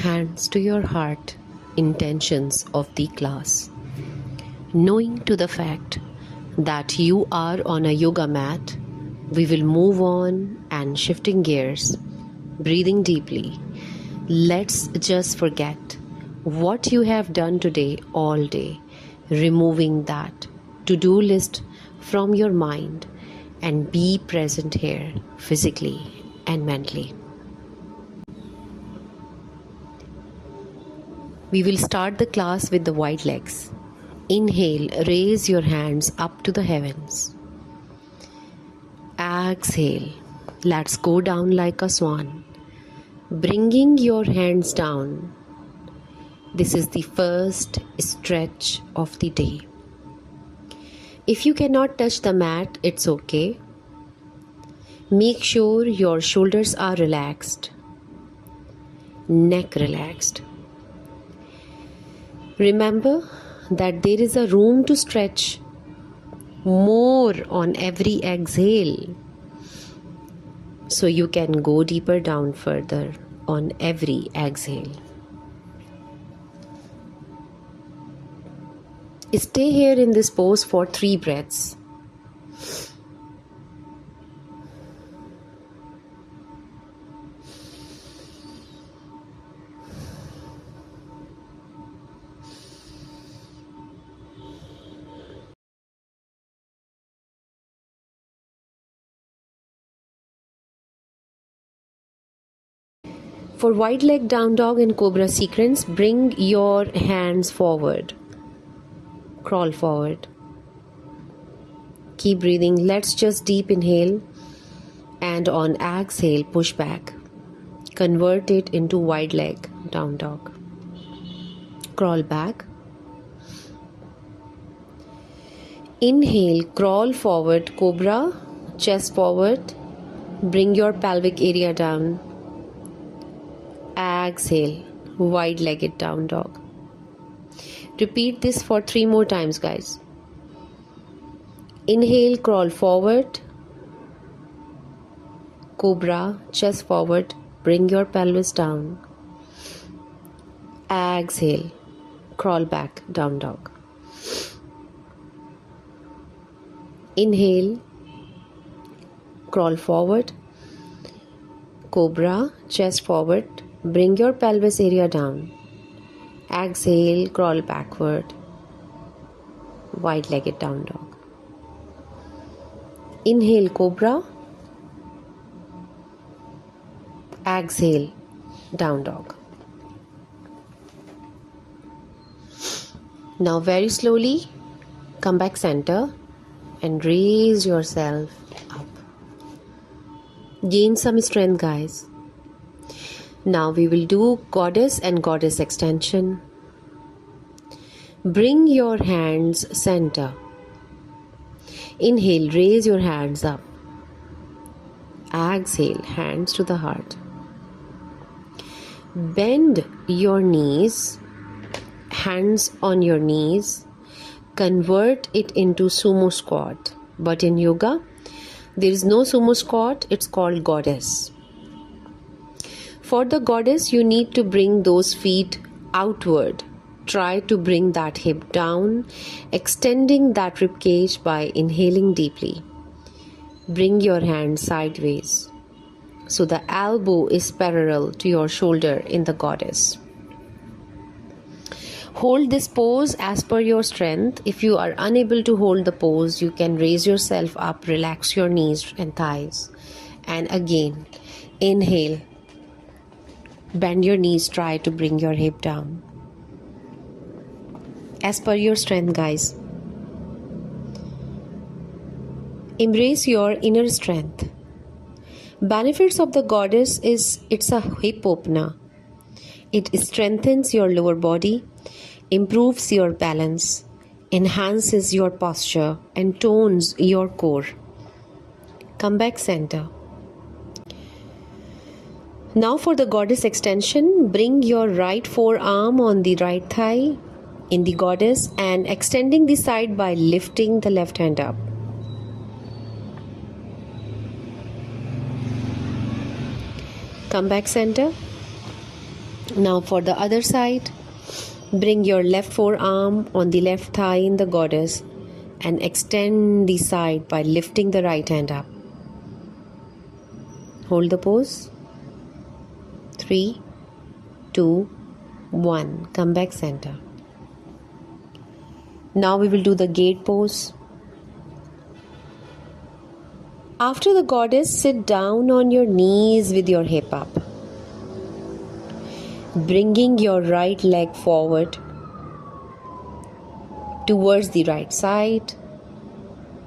hands to your heart, intentions of the class. Knowing to the fact that you are on a yoga mat, we will move on and shifting gears, breathing deeply. Let's just forget what you have done today all day, removing that to-do list from your mind and be present here physically and mentally. We will start the class with the wide legs. Inhale, raise your hands up to the heavens. Exhale, let's go down like a swan, bringing your hands down. This is the first stretch of the day. If you cannot touch the mat, it's okay. Make sure your shoulders are relaxed, neck relaxed. Remember that there is a room to stretch more on every exhale, so you can go deeper down further on every exhale. Stay here in this pose for 3 breaths. For wide leg down dog and cobra sequence, bring your hands forward. Crawl forward. Keep breathing. Let's just deep inhale and on exhale push back. Convert it into wide leg down dog. Crawl back. Inhale, crawl forward, cobra, chest forward. Bring your pelvic area down. Exhale, wide-legged down dog. Repeat this for 3 more times, guys. Inhale, crawl forward. Cobra, chest forward. Bring your pelvis down. Exhale, crawl back, down dog. Inhale, crawl forward. Cobra, chest forward. Bring your pelvis area down. Exhale, crawl backward. Wide-legged down dog. Inhale, cobra. Exhale, down dog. Now very slowly, come back center and raise yourself up. Gain some strength, guys. Now we will do goddess and goddess extension. Bring your hands center. Inhale, raise your hands up. Exhale, hands to the heart. Bend your knees, hands on your knees. Convert it into sumo squat. But in yoga, there is no sumo squat, it's called goddess. For the goddess, you need to bring those feet outward. Try to bring that hip down, extending that rib cage by inhaling deeply. Bring your hand sideways, so the elbow is parallel to your shoulder in the goddess. Hold this pose as per your strength. If you are unable to hold the pose, you can raise yourself up, relax your knees and thighs. And again, inhale. Bend your knees, try to bring your hip down. As per your strength, guys. Embrace your inner strength. Benefits of the goddess is it's a hip opener. It strengthens your lower body, improves your balance, enhances your posture, and tones your core. Come back center. Now for the goddess extension, bring your right forearm on the right thigh in the goddess and extending the side by lifting the left hand up. Come back center. Now for the other side, bring your left forearm on the left thigh in the goddess and extend the side by lifting the right hand up. Hold the pose. 3, 2, 1. Come back center. Now we will do the gate pose. After the goddess, sit down on your knees with your hip up, bringing your right leg forward towards the right side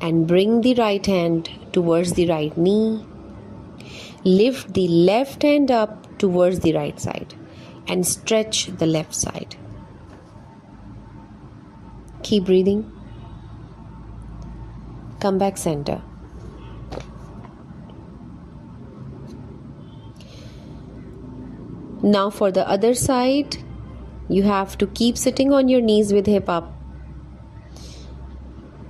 and bring the right hand towards the right knee. Lift the left hand up towards the right side and stretch the left side. Keep breathing. Come back center. Now for the other side, you have to keep sitting on your knees with hip up.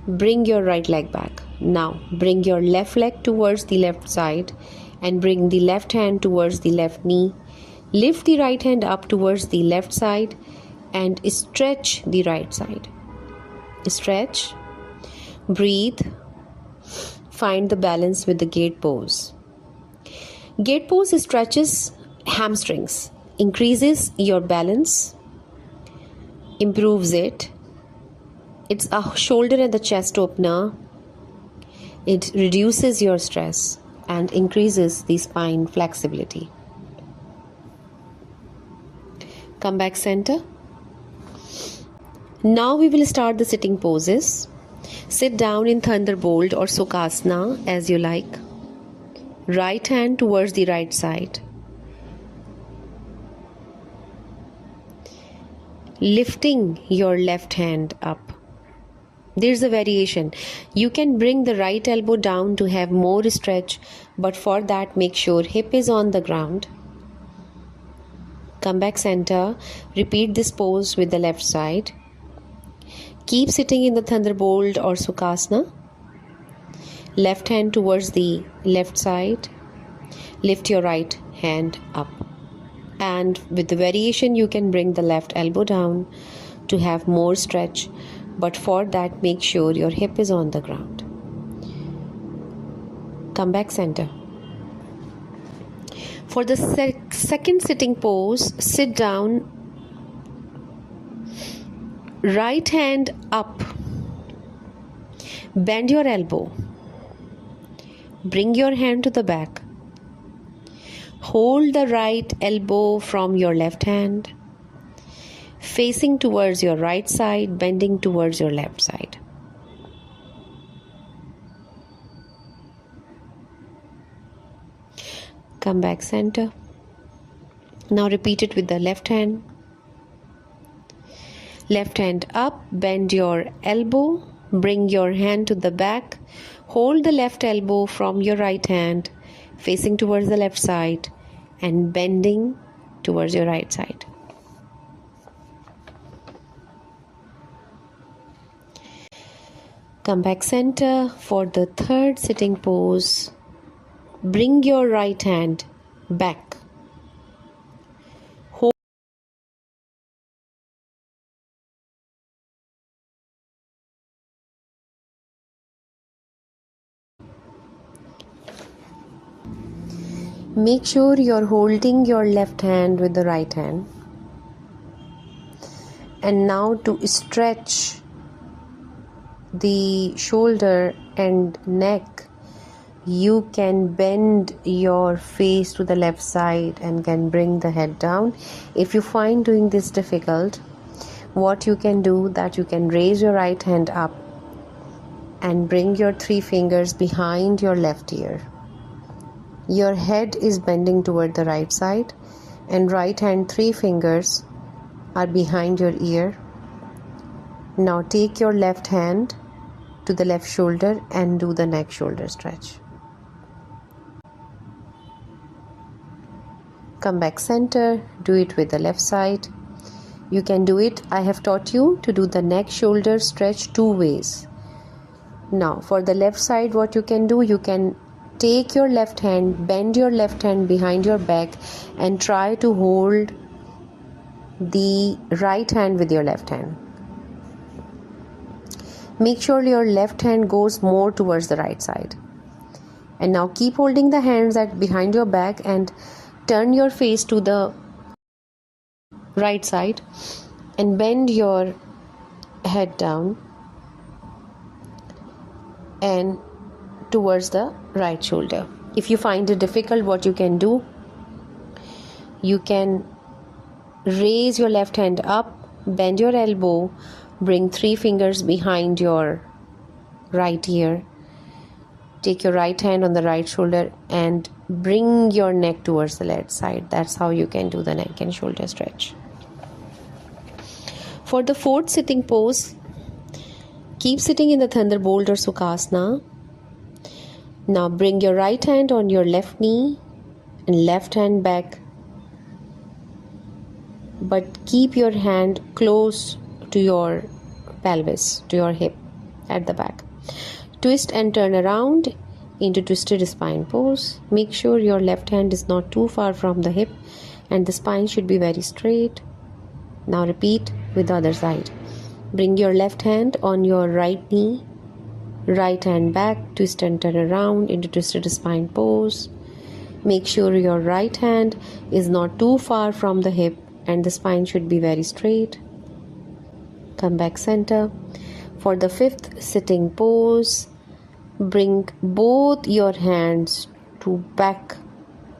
Bring your right leg back. Now bring your left leg towards the left side and bring the left hand towards the left knee. Lift the right hand up towards the left side and stretch the right side. Stretch. Breathe. Find the balance with the gate pose. Gate pose stretches hamstrings, increases your balance, improves it. It's a shoulder and the chest opener. It reduces your stress and increases the spine flexibility. Come back center. Now we will start the sitting poses. Sit down in Thunderbolt or Sukhasana as you like. Right hand towards the right side. Lifting your left hand up. There's a variation. You can bring the right elbow down to have more stretch, but for that make sure hip is on the ground. Come back center. Repeat this pose with the left side. Keep sitting in the Thunderbolt or Sukhasana. Left hand towards the left side. Lift your right hand up. And with the variation, you can bring the left elbow down to have more stretch, but for that make sure your hip is on the ground. Come back center. For the second sitting pose, sit down, right hand up, bend your elbow, bring your hand to the back. Hold the right elbow from your left hand, facing towards your right side, bending towards your left side. Come back center. Now repeat it with the left hand. Left hand up, bend your elbow, bring your hand to the back, hold the left elbow from your right hand, facing towards the left side and bending towards your right side. Come back center. For the third sitting pose, bring your right hand back. Make sure you're holding your left hand with the right hand. And now to stretch the shoulder and neck, you can bend your face to the left side and can bring the head down. If you find doing this difficult, what you can do that you can raise your right hand up and bring your 3 fingers behind your left ear. Your head is bending toward the right side and right hand 3 fingers are behind your ear. Now take your left hand to the left shoulder and do the neck shoulder stretch. Come back center, do it with the left side. You can do it. I have taught you to do the neck shoulder stretch 2 ways. Now for the left side, what you can do, you can take your left hand, bend your left hand behind your back and try to hold the right hand with your left hand. Make sure your left hand goes more towards the right side. And now keep holding the hands behind your back and turn your face to the right side and bend your head down and towards the right shoulder. If you find it difficult, what you can do, you can raise your left hand up, bend your elbow, bring 3 fingers behind your right ear. Take your right hand on the right shoulder and bring your neck towards the left side. That's how you can do the neck and shoulder stretch. For the 4th sitting pose, keep sitting in the Thunderbolt or Sukhasana. Now bring your right hand on your left knee and left hand back. But keep your hand close to your pelvis, to your hip at the back. Twist and turn around into twisted spine pose. Make sure your left hand is not too far from the hip and the spine should be very straight. Now repeat with the other side. Bring your left hand on your right knee, right hand back, twist and turn around into twisted spine pose. Make sure your right hand is not too far from the hip and the spine should be very straight. Come back center. For the 5th sitting pose, bring both your hands to back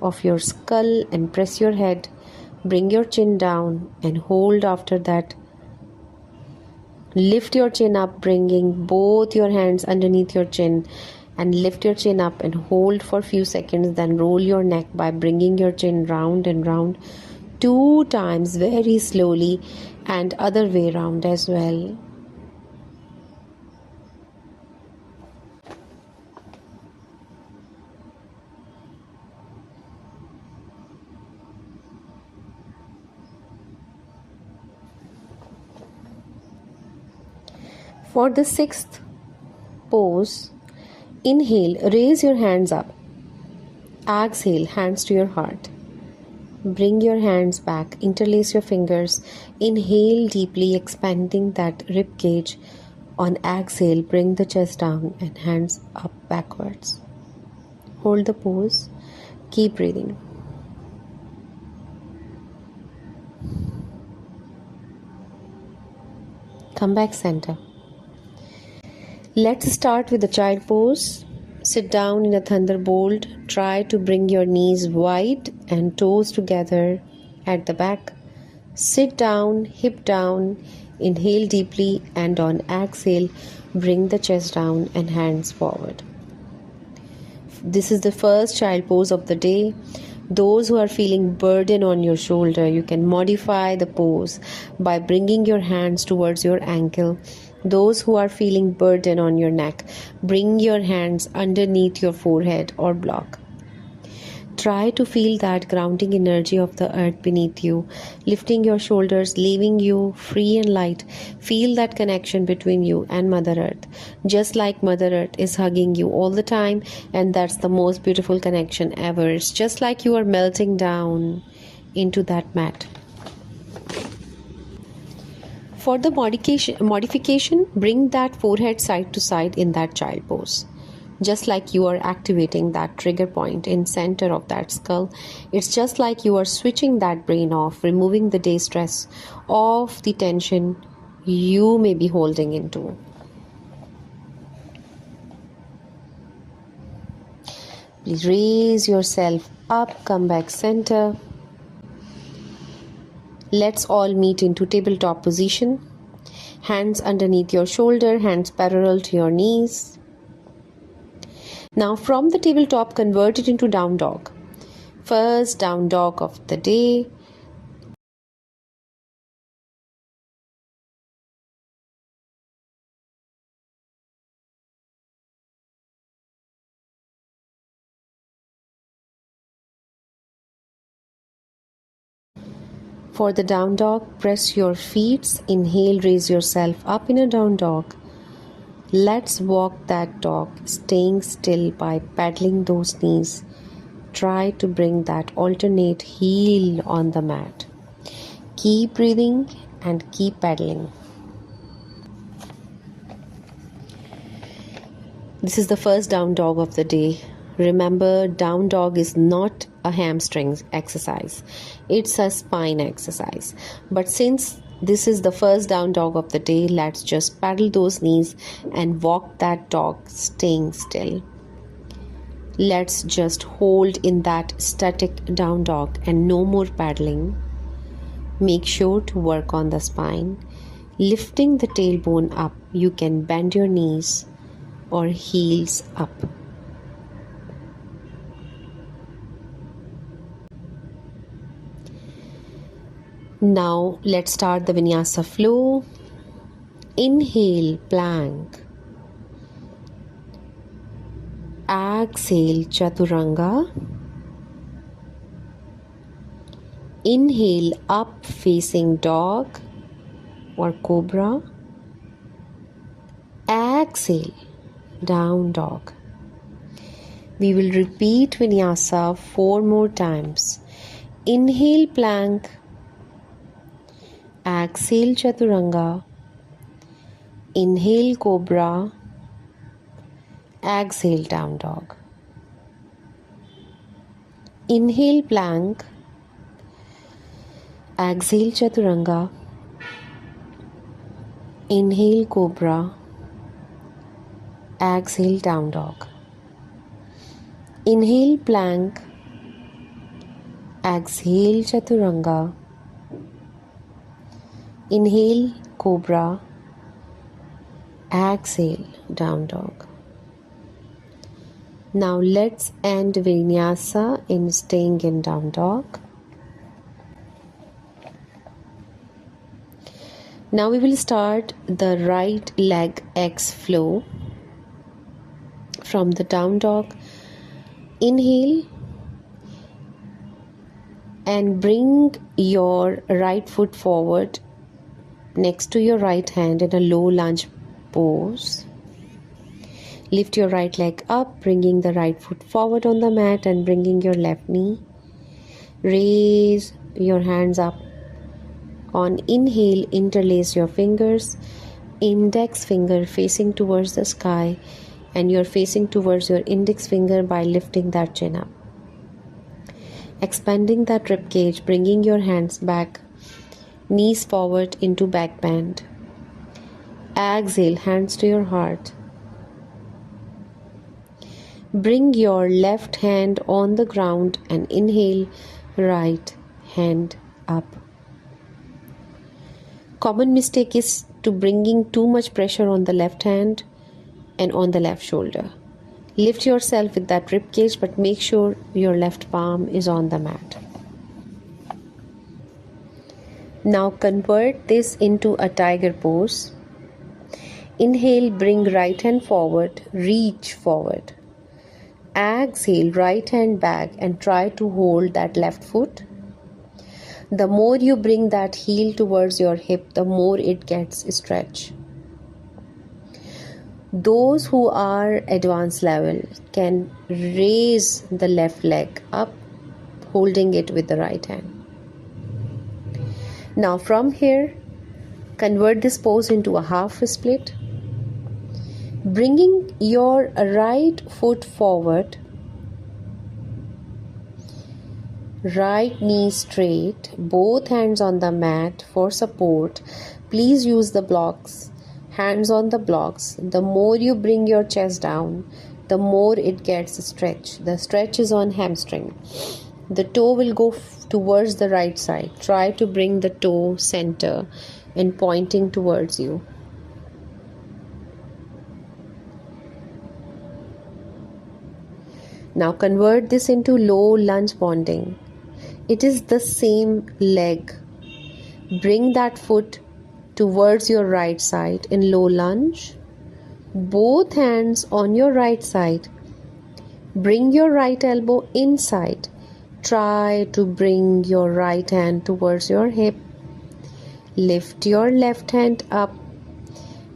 of your skull and press your head. Bring your chin down and hold after that. Lift your chin up, bringing both your hands underneath your chin and lift your chin up and hold for a few seconds. Then roll your neck by bringing your chin round and round 2 times very slowly and other way round as well. For the 6th pose, inhale, raise your hands up. Exhale, hands to your heart. Bring your hands back, interlace your fingers. Inhale deeply, expanding that rib cage. On exhale, bring the chest down and hands up backwards. Hold the pose. Keep breathing. Come back center. Let's start with the child pose. Sit down in a thunderbolt. Try to bring your knees wide and toes together at the back. Sit down, hip down. Inhale deeply and on exhale, bring the chest down and hands forward. This is the first child pose of the day. Those who are feeling burden on your shoulder, you can modify the pose by bringing your hands towards your ankle. Those who are feeling burden on your neck, bring your hands underneath your forehead or block. Try to feel that grounding energy of the earth beneath you, lifting your shoulders, leaving you free and light. Feel that connection between you and Mother Earth, just like Mother Earth is hugging you all the time, and that's the most beautiful connection ever. It's just like you are melting down into that mat. For the modification, bring that forehead side to side in that child pose. Just like you are activating that trigger point in center of that skull. It's just like you are switching that brain off, removing the day stress of the tension you may be holding into. Please raise yourself up, come back center. Let's all meet into tabletop position. Hands underneath your shoulder, hands parallel to your knees. Now from the tabletop, convert it into down dog. First down dog of the day. For the down dog, press your feet. Inhale, raise yourself up in a down dog. Let's walk that dog, staying still by paddling those knees. Try to bring that alternate heel on the mat. Keep breathing and keep paddling. This is the first down dog of the day. Remember, down dog is not a hamstring exercise. It's a spine exercise. But since this is the first down dog of the day, let's just paddle those knees and walk that dog staying still. Let's just hold in that static down dog and no more paddling. Make sure to work on the spine. Lifting the tailbone up, you can bend your knees or heels up. Now let's start the vinyasa flow. Inhale, plank. Exhale, chaturanga. Inhale, up facing dog or cobra. Exhale, down dog. We will repeat vinyasa 4 more times. Inhale, plank. Exhale, chaturanga. Inhale, cobra. Exhale, down dog. Inhale, plank. Exhale, chaturanga. Inhale, cobra. Exhale, down dog. Inhale, plank. Exhale, chaturanga. Inhale, cobra. Exhale, down dog. Now let's end vinyasa in staying in down dog. Now we will start the right leg X flow from the down dog. Inhale and bring your right foot forward next to your right hand in a low lunge pose. Lift your right leg up, bringing the right foot forward on the mat and bringing your left knee. Raise your hands up. On inhale, interlace your fingers. Index finger facing towards the sky and you're facing towards your index finger by lifting that chin up. Expanding that rib cage, bringing your hands back, knees forward into back bend. Exhale, hands to your heart. Bring your left hand on the ground and inhale, right hand up. Common mistake is to bringing too much pressure on the left hand and on the left shoulder. Lift yourself with that rib cage, but make sure your left palm is on the mat. Now convert this into a tiger pose. Inhale, bring right hand forward, reach forward. Exhale, right hand back and try to hold that left foot. The more you bring that heel towards your hip, the more it gets stretch. Those who are advanced level can raise the left leg up, holding it with the right hand. Now from here, convert this pose into a half split. Bringing your right foot forward, right knee straight, both hands on the mat for support. Please use the blocks, hands on the blocks. The more you bring your chest down, the more it gets stretch. The stretch is on hamstring. The toe will go towards the right side. Try to bring the toe center and pointing towards you. Now convert this into low lunge bonding. It is the same leg. Bring that foot towards your right side in low lunge. Both hands on your right side. Bring your right elbow inside. Try to bring your right hand towards your hip. Lift your left hand up.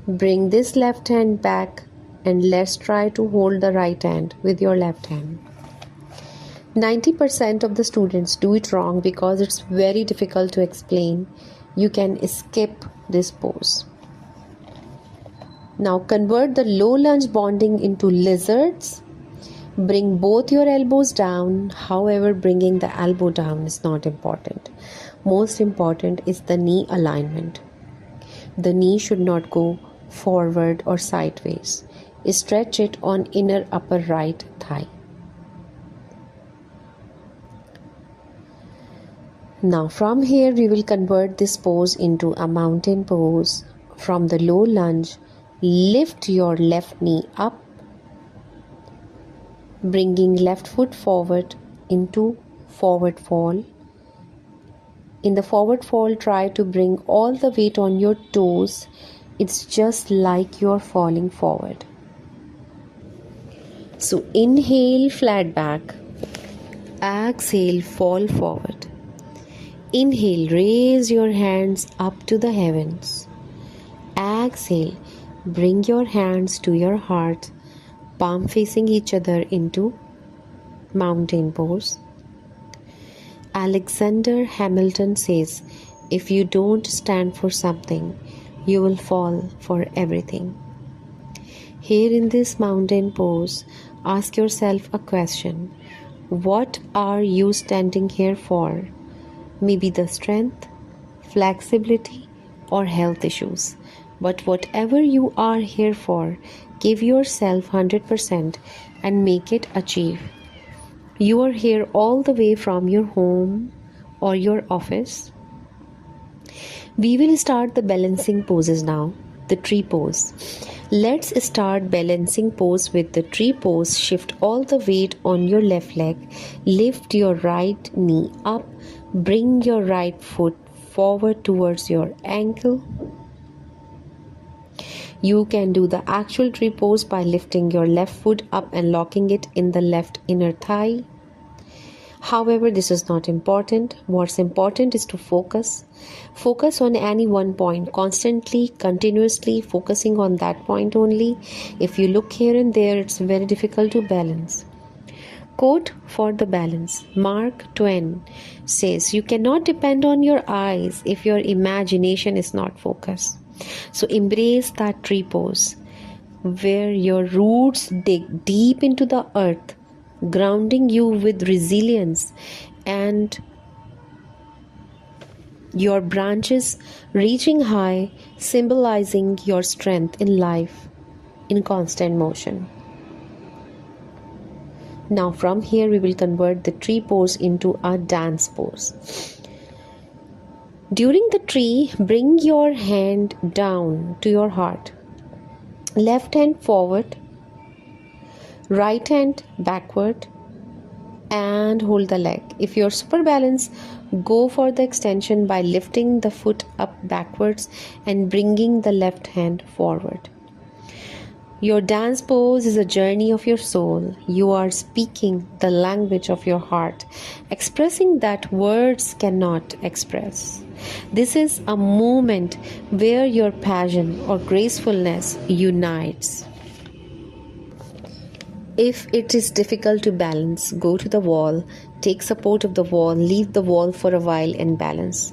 Bring this left hand back and let's try to hold the right hand with your left hand. 90% of the students do it wrong because it's very difficult to explain. You can skip this pose. Now convert the low lunge bonding into lizards. Bring both your elbows down. However, bringing the elbow down is not important. Most important is the knee alignment. The knee should not go forward or sideways. Stretch it on inner upper right thigh. Now from here we will convert this pose into a mountain pose. From the low lunge, lift your left knee up, bringing left foot forward into forward fold. In the forward fold, try to bring all the weight on your toes. It's just like you're falling forward. So inhale, flat back. Exhale, fall forward. Inhale, raise your hands up to the heavens. Exhale, bring your hands to your heart, palm facing each other into mountain pose. Alexander Hamilton says, if you don't stand for something, you will fall for everything. Here in this mountain pose, ask yourself a question. What are you standing here for? Maybe the strength, flexibility, or health issues. But whatever you are here for, give yourself 100% and make it achieve. You are here all the way from your home or your office. We will start the balancing poses now, the tree pose. Let's start balancing pose with the tree pose. Shift all the weight on your left leg. Lift your right knee up. Bring your right foot forward towards your ankle. You can do the actual tree pose by lifting your left foot up and locking it in the left inner thigh. However, this is not important. What's important is to focus. Focus on any one point constantly, continuously, focusing on that point only. If you look here and there, it's very difficult to balance. Quote for the balance. Mark Twain says, you cannot depend on your eyes if your imagination is not focused. So embrace that tree pose where your roots dig deep into the earth, grounding you with resilience, and your branches reaching high, symbolizing your strength in life in constant motion. Now from here we will convert the tree pose into a dance pose. During the tree, bring your hand down to your heart. Left hand forward, right hand backward, and hold the leg. If you're super balanced, go for the extension by lifting the foot up backwards and bringing the left hand forward. Your dance pose is a journey of your soul. You are speaking the language of your heart, expressing that words cannot express. This is a moment where your passion or gracefulness unites. If it is difficult to balance, go to the wall, take support of the wall, leave the wall for a while and balance.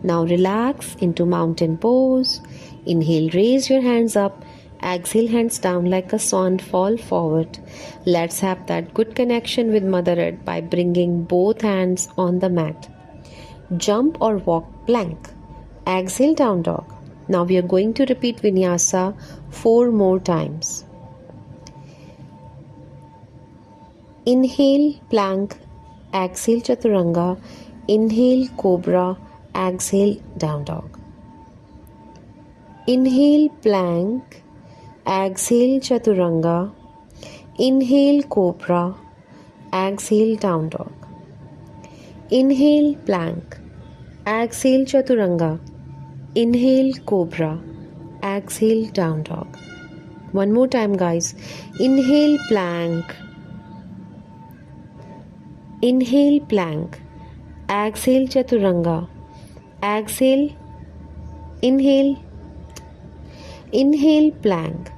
Now relax into mountain pose. Inhale, raise your hands up. Exhale, hands down like a swan, fall forward. Let's have that good connection with Mother Earth by bringing both hands on the mat. Jump or walk plank. Exhale, down dog. Now we are going to repeat vinyasa 4 more times. Inhale, plank. Exhale, chaturanga. Inhale, cobra. Exhale, down dog. Inhale, plank. Exhale, chaturanga. Inhale, cobra. Exhale, down dog. Inhale, plank. Exhale, chaturanga. Inhale, cobra. Exhale, down dog. One more time, guys. Inhale, plank. Inhale, plank. Exhale, chaturanga. Exhale. Inhale. Inhale, plank.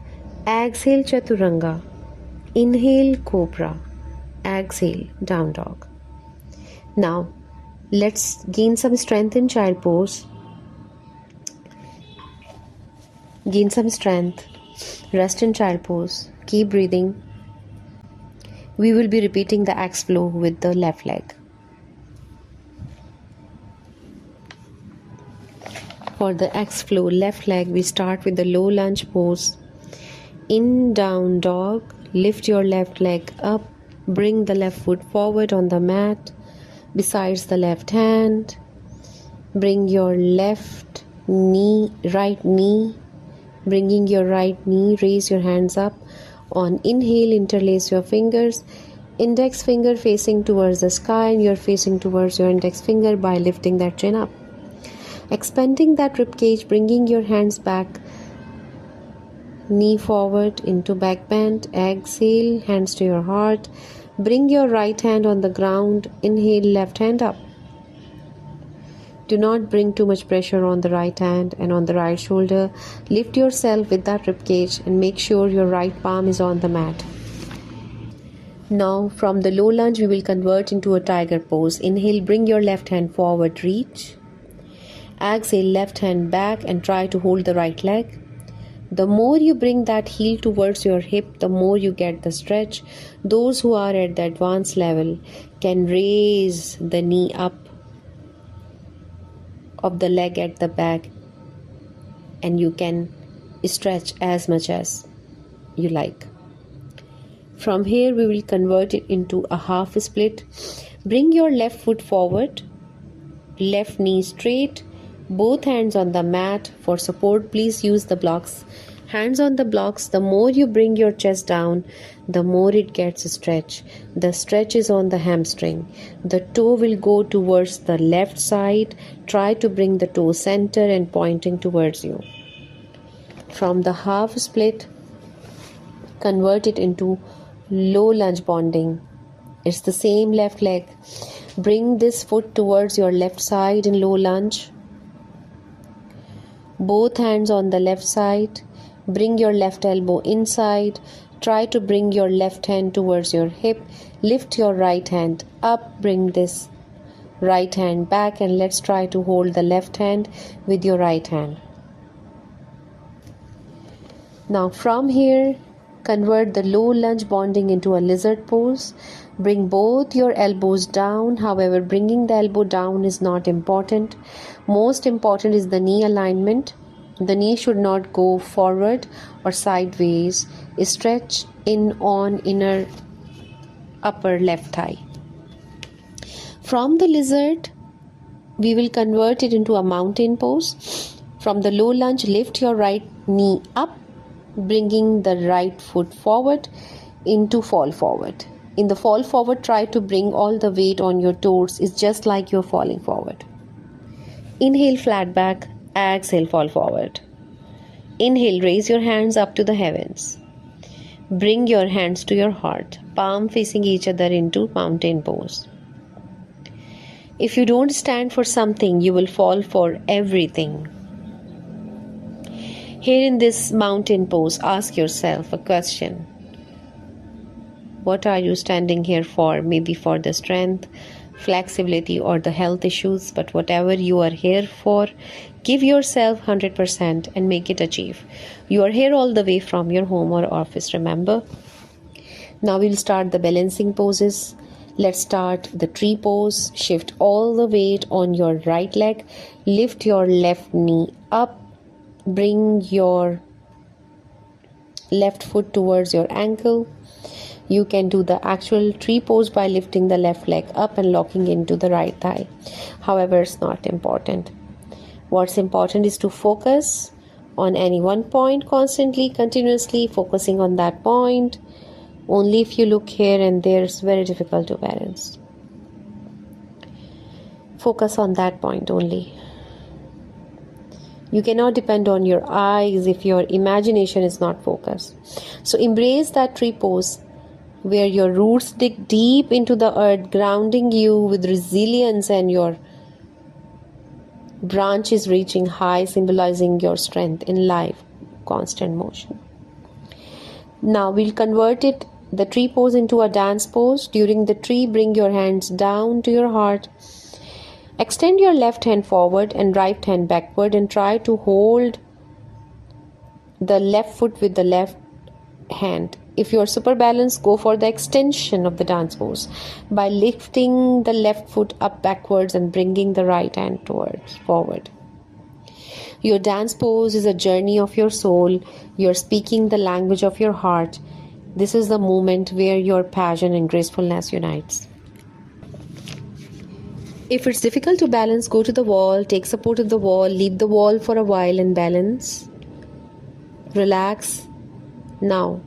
Exhale, chaturanga. Inhale, cobra. Exhale, down dog. Now, let's gain some strength in child pose. Gain some strength. Rest in child pose. Keep breathing. We will be repeating the X flow with the left leg. For the X flow left leg, we start with the low lunge pose. In down dog, lift your left leg up. Bring the left foot forward on the mat besides the left hand. Bring your left knee, right knee. Bringing your right knee, raise your hands up. On inhale, interlace your fingers. Index finger facing towards the sky and you're facing towards your index finger by lifting that chin up. Expanding that rib cage, bringing your hands back. Knee forward into back bend. Exhale, hands to your heart. Bring your right hand on the ground. Inhale, left hand up. Do not bring too much pressure on the right hand and on the right shoulder. Lift yourself with that rib cage and make sure your right palm is on the mat. Now from the low lunge we will convert into a tiger pose. Inhale, bring your left hand forward, reach. Exhale, left hand back and try to hold the right leg. The more you bring that heel towards your hip, the more you get the stretch. Those who are at the advanced level can raise the knee up of the leg at the back and you can stretch as much as you like. From here we will convert it into a half split. Bring your left foot forward, left knee straight, both hands on the mat. For support, please use the blocks. Hands on the blocks. The more you bring your chest down, the more it gets a stretch. The stretch is on the hamstring. The toe will go towards the left side. Try to bring the toe center and pointing towards you. From the half split, convert it into low lunge bonding. It's the same left leg. Bring this foot towards your left side in low lunge. Both hands on the left side. Bring your left elbow inside. Try to bring your left hand towards your hip. Lift your right hand up. Bring this right hand back and let's try to hold the left hand with your right hand. Now from here, convert the low lunge bonding into a lizard pose. Bring both your elbows down. However, bringing the elbow down is not important. Most important is the knee alignment. The knee should not go forward or sideways. Stretch in on inner upper left thigh. From the lizard, we will convert it into a mountain pose. From the low lunge, lift your right knee up, bringing the right foot forward into fall forward. In the fall forward, try to bring all the weight on your toes. It's just like you're falling forward. Inhale, flat back. Exhale, fall forward. Inhale, raise your hands up to the heavens. Bring your hands to your heart, palm facing each other into mountain pose. If you don't stand for something, you will fall for everything. Here in this mountain pose, ask yourself a question. What are you standing here for? Maybe for the strength, flexibility, or the health issues, but whatever you are here for, give yourself 100% and make it achieve. You are here all the way from your home or office, remember? Now we'll start the balancing poses. Let's start the tree pose. Shift all the weight on your right leg. Lift your left knee up. Bring your left foot towards your ankle. You can do the actual tree pose by lifting the left leg up and locking into the right thigh. However, it's not important. What's important is to focus on any one point constantly, continuously focusing on that point. Only if you look here and there, it's very difficult to balance. Focus on that point only. You cannot depend on your eyes if your imagination is not focused. So embrace that tree pose where your roots dig deep into the earth, grounding you with resilience, and your branches reaching high, symbolizing your strength in life, constant motion. Now we'll convert it the tree pose into a dance pose. During the tree, bring your hands down to your heart. Extend your left hand forward and right hand backward and try to hold the left foot with the left hand. If you are super balanced, go for the extension of the dance pose by lifting the left foot up backwards and bringing the right hand towards forward. Your dance pose is a journey of your soul. You're speaking the language of your heart. This is the moment where your passion and gracefulness unites. If it's difficult to balance, go to the wall, take support of the wall, leave the wall for a while and balance. Relax. Now,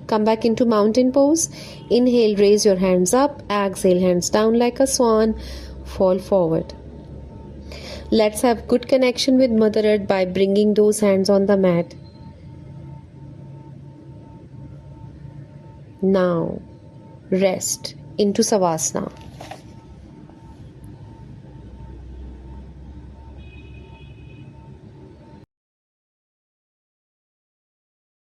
come back into mountain pose. Inhale, raise your hands up. Exhale, hands down like a swan. Fall forward. Let's have good connection with Mother Earth by bringing those hands on the mat. Now, rest into Savasana.